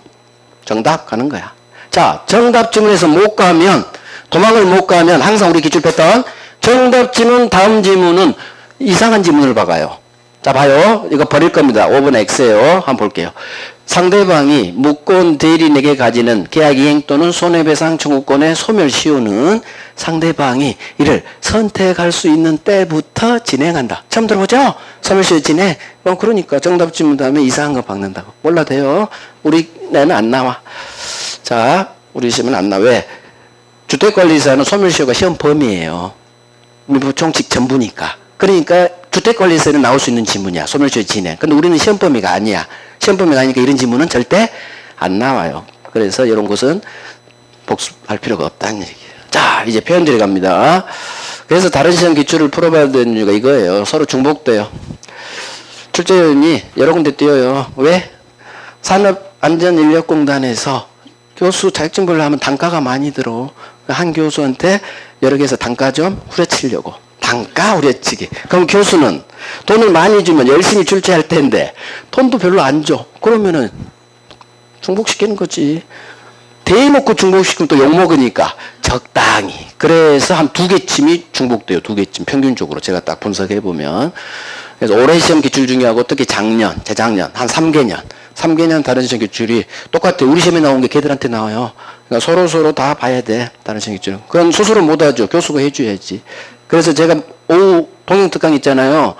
정답 가는 거야. 자, 정답 지문에서 못 가면, 도망을 못 가면 항상 우리 기출 패턴, 정답 지문, 다음 지문은 이상한 지문을 박아요. 자, 봐요. 이거 버릴 겁니다. 5번 X예요. 한번 볼게요. 상대방이 무권 대리인에게 가지는 계약 이행 또는 손해배상 청구권의 소멸시효는 상대방이 이를 선택할 수 있는 때부터 진행한다. 처음 들어보죠? 소멸시효 진행. 그러니까 정답 지문 다음에 이상한 거 박는다고. 몰라도 돼요. 우리 내는 안 나와. 자, 우리 시험은 안 나와. 왜? 주택관리사는 소멸시효가 시험 범위예요. 총칙 전부니까. 그러니까 주택관리사는 나올 수 있는 지문이야. 소멸시효 진행. 근데 우리는 시험 범위가 아니야. 시험 범위가 아니니까 이런 지문은 절대 안 나와요. 그래서 이런 것은 복습할 필요가 없다는 얘기예요. 자, 이제 표현들이 갑니다. 그래서 다른 시험 기출을 풀어봐야 되는 이유가 이거예요. 서로 중복돼요. 출제위원이 여러 군데 띄어요. 왜? 산업안전인력공단에서 교수 자격증별로 하면 단가가 많이 들어. 한 교수한테 여러 개에서 단가 좀 후려치려고. 단가 후려치기. 그럼 교수는 돈을 많이 주면 열심히 출제할 텐데 돈도 별로 안 줘. 그러면은 중복시키는 거지. 대놓고 중복시키면 또 욕먹으니까 적당히. 그래서 한 2개쯤이 중복돼요. 2개쯤 평균적으로 제가 딱 분석해보면. 그래서 올해 시험 기출 중요하고 특히 작년, 재작년 한 3개년. 3개년 다른 시험 기출이 똑같아. 우리 시험에 나온 게 걔들한테 나와요. 그러니까 서로 다 봐야 돼. 다른 시험 기출은. 그건 스스로 못 하죠. 교수가 해줘야지. 그래서 제가 오후 동영특강 있잖아요.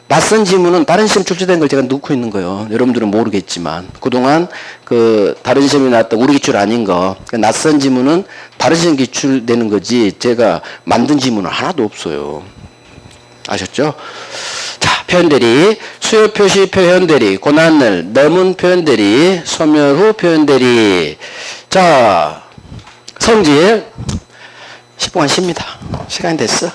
낯선 지문은 다른 시험 출제된 걸 제가 넣고 있는 거예요. 여러분들은 모르겠지만 그동안 그 다른 시험에 나왔던 우리 기출 아닌 거 낯선 지문은 다른 시험 기출되는 거지 제가 만든 지문은 하나도 없어요. 아셨죠? 자, 표현대리, 수요 표시 표현대리, 고난을 넘은 표현대리, 소멸 후 표현대리. 자, 성질 10분간 쉽니다. 시간이 됐어.